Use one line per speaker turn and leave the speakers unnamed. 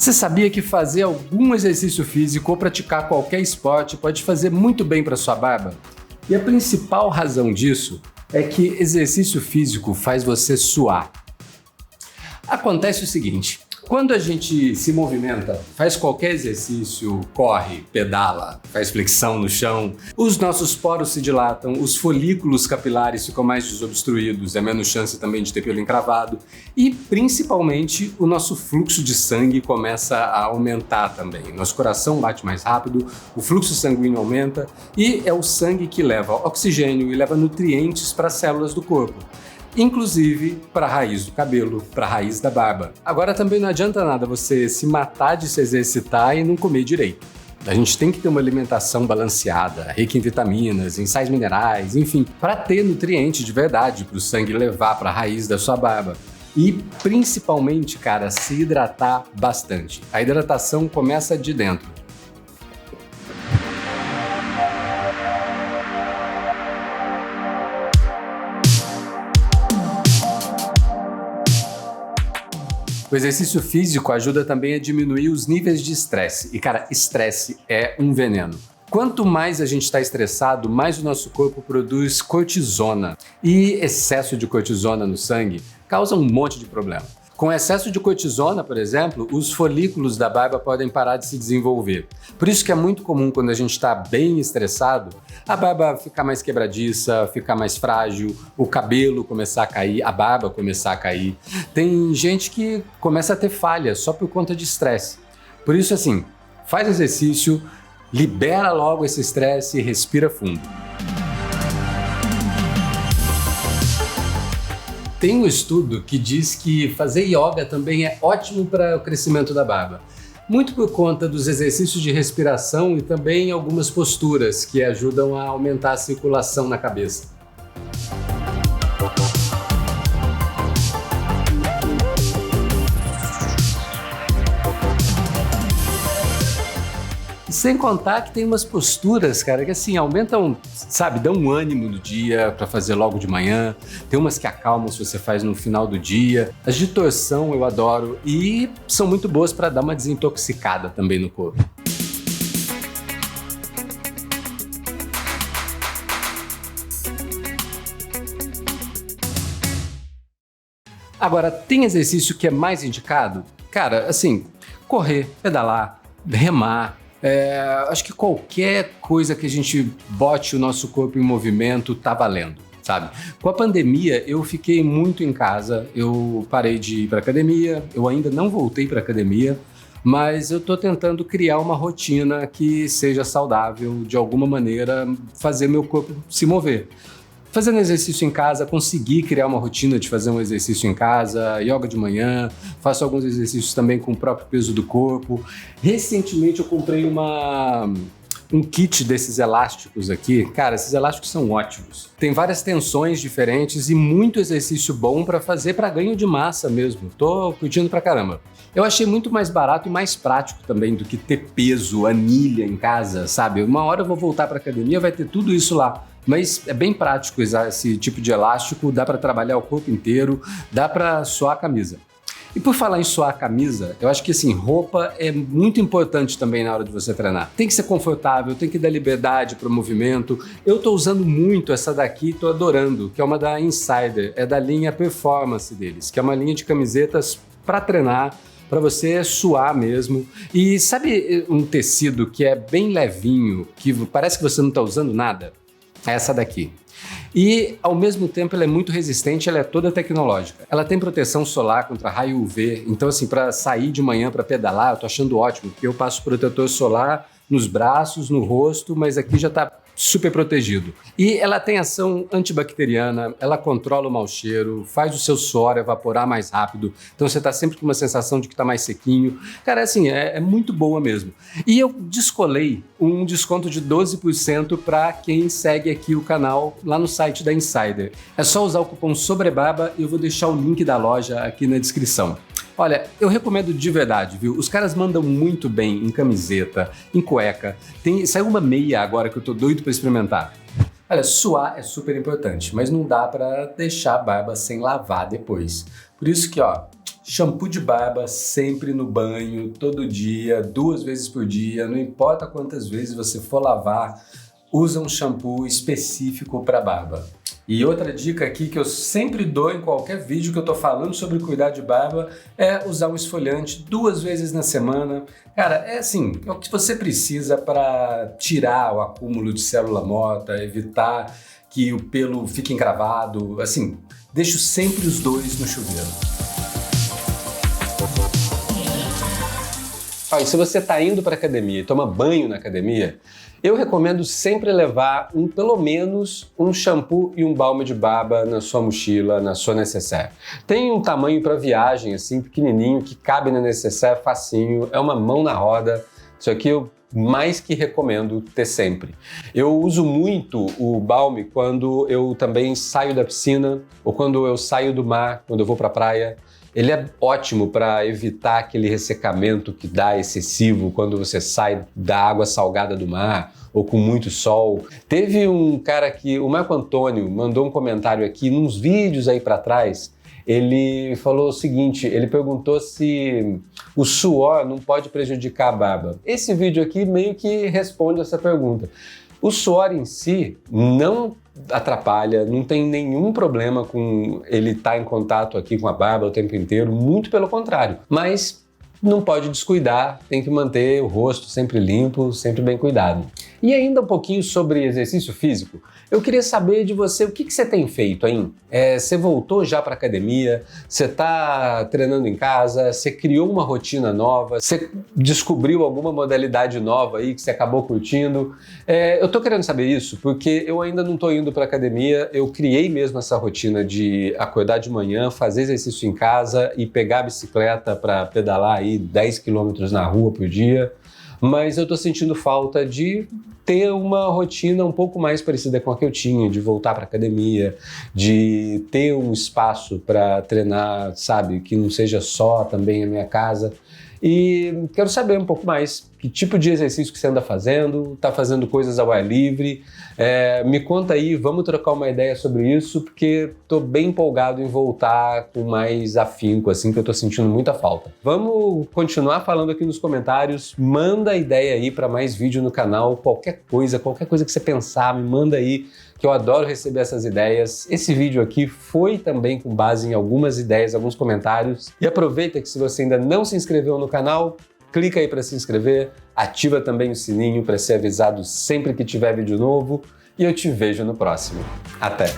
Você sabia que fazer algum exercício físico ou praticar qualquer esporte pode fazer muito bem para sua barba? E a principal razão disso é que exercício físico faz você suar. Acontece o seguinte: quando a gente se movimenta, faz qualquer exercício, corre, pedala, faz flexão no chão, os nossos poros se dilatam, os folículos capilares ficam mais desobstruídos, é menos chance também de ter pelo encravado e, principalmente, o nosso fluxo de sangue começa a aumentar também. Nosso coração bate mais rápido, o fluxo sanguíneo aumenta e é o sangue que leva oxigênio e leva nutrientes para as células do corpo. Inclusive para a raiz do cabelo, para a raiz da barba. Agora também não adianta nada você se matar de se exercitar e não comer direito. A gente tem que ter uma alimentação balanceada, rica em vitaminas, em sais minerais, enfim, para ter nutriente de verdade para o sangue levar para a raiz da sua barba. E principalmente, cara, se hidratar bastante. A hidratação começa de dentro. O exercício físico ajuda também a diminuir os níveis de estresse. E, cara, estresse é um veneno. Quanto mais a gente está estressado, mais o nosso corpo produz cortisona. E excesso de cortisona no sangue causa um monte de problema. Com excesso de cortisona, por exemplo, os folículos da barba podem parar de se desenvolver. Por isso que é muito comum quando a gente está bem estressado, a barba ficar mais quebradiça, ficar mais frágil, o cabelo começar a cair, a barba começar a cair. Tem gente que começa a ter falha só por conta de estresse. Por isso, assim, faz exercício, libera logo esse estresse e respira fundo. Tem um estudo que diz que fazer yoga também é ótimo para o crescimento da barba. Muito por conta dos exercícios de respiração e também algumas posturas que ajudam a aumentar a circulação na cabeça. Sem contar que tem umas posturas, cara, que assim, aumentam, sabe, dão um ânimo no dia para fazer logo de manhã. Tem umas que acalmam se você faz no final do dia. As de torção eu adoro e são muito boas para dar uma desintoxicada também no corpo. Agora, tem exercício que é mais indicado? Cara, assim, correr, pedalar, remar. Acho que qualquer coisa que a gente bote o nosso corpo em movimento tá valendo, sabe? Com a pandemia, eu fiquei muito em casa, eu parei de ir para academia, eu ainda não voltei para academia, mas eu tô tentando criar uma rotina que seja saudável, de alguma maneira, fazer meu corpo se mover. Fazendo exercício em casa, consegui criar uma rotina de fazer um exercício em casa, yoga de manhã, faço alguns exercícios também com o próprio peso do corpo. Recentemente eu comprei um kit desses elásticos aqui. Cara, esses elásticos são ótimos. Tem várias tensões diferentes e muito exercício bom para fazer para ganho de massa mesmo. Tô curtindo pra caramba. Eu achei muito mais barato e mais prático também do que ter peso, anilha em casa, sabe? Uma hora eu vou voltar pra academia, vai ter tudo isso lá. Mas é bem prático usar esse tipo de elástico, dá para trabalhar o corpo inteiro, dá para suar a camisa. E por falar em suar a camisa, eu acho que assim, roupa é muito importante também na hora de você treinar. Tem que ser confortável, tem que dar liberdade para o movimento. Eu tô usando muito essa daqui, tô adorando, que é uma da Insider, é da linha Performance deles, que é uma linha de camisetas para treinar, para você suar mesmo. E sabe um tecido que é bem levinho, que parece que você não está usando nada? É essa daqui. E, ao mesmo tempo, ela é muito resistente, ela é toda tecnológica. Ela tem proteção solar contra raio UV, então, assim, para sair de manhã para pedalar, eu tô achando ótimo, porque eu passo protetor solar nos braços, no rosto, mas aqui já tá super protegido. E ela tem ação antibacteriana, ela controla o mau cheiro, faz o seu suor evaporar mais rápido, então você tá sempre com uma sensação de que tá mais sequinho. Cara, assim, é muito boa mesmo. E eu descolei um desconto de 12% para quem segue aqui o canal lá no site da Insider. É só usar o cupom SOBREBARBA e eu vou deixar o link da loja aqui na descrição. Olha, eu recomendo de verdade, viu? Os caras mandam muito bem em camiseta, em cueca. Saiu uma meia agora que eu tô doido pra experimentar. Olha, suar é super importante, mas não dá pra deixar a barba sem lavar depois. Por isso que, ó, Shampoo de barba sempre no banho, todo dia, 2 vezes por dia, não importa quantas vezes você for lavar, usa um shampoo específico para barba. E outra dica aqui que eu sempre dou em qualquer vídeo que eu tô falando sobre cuidar de barba é usar um esfoliante 2 vezes na semana. Cara, é assim, é o que você precisa para tirar o acúmulo de célula morta, evitar que o pelo fique encravado. Assim, deixo sempre os 2 no chuveiro.
E se você está indo para a academia e toma banho na academia, eu recomendo sempre levar pelo menos um shampoo e um balme de barba na sua mochila, na sua necessaire. Tem um tamanho para viagem, assim, pequenininho, que cabe na necessaire facinho, é uma mão na roda. Isso aqui eu mais que recomendo ter sempre. Eu uso muito o balme quando eu também saio da piscina ou quando eu saio do mar, quando eu vou para a praia. Ele é ótimo para evitar aquele ressecamento que dá excessivo quando você sai da água salgada do mar ou com muito sol. Teve um cara que, o Marco Antônio, mandou um comentário aqui, nos vídeos aí para trás, ele falou o seguinte, ele perguntou se o suor não pode prejudicar a barba. Esse vídeo aqui meio que responde essa pergunta. O suor em si não atrapalha, não tem nenhum problema com ele estar em contato aqui com a barba o tempo inteiro, muito pelo contrário. Mas não pode descuidar, tem que manter o rosto sempre limpo, sempre bem cuidado. E ainda um pouquinho sobre exercício físico, eu queria saber de você o que você tem feito, hein? Você voltou já para a academia? Você está treinando em casa? Você criou uma rotina nova? Você descobriu alguma modalidade nova aí que você acabou curtindo? Eu estou querendo saber isso porque eu ainda não estou indo para a academia. Eu criei mesmo essa rotina de acordar de manhã, fazer exercício em casa e pegar a bicicleta para pedalar aí 10 quilômetros na rua por dia. Mas eu tô sentindo falta de ter uma rotina um pouco mais parecida com a que eu tinha, de voltar para academia, de ter um espaço para treinar, sabe, que não seja só também a minha casa. E quero saber um pouco mais que tipo de exercício que você anda fazendo, tá fazendo coisas ao ar livre. Me conta aí, vamos trocar uma ideia sobre isso, porque tô bem empolgado em voltar com mais afinco, assim, que eu tô sentindo muita falta. Vamos continuar falando aqui nos comentários, manda ideia aí para mais vídeo no canal, qualquer coisa que você pensar, me manda aí, que eu adoro receber essas ideias. Esse vídeo aqui foi também com base em algumas ideias, alguns comentários. E aproveita que se você ainda não se inscreveu no canal, clica aí para se inscrever, ativa também o sininho para ser avisado sempre que tiver vídeo novo e eu te vejo no próximo. Até!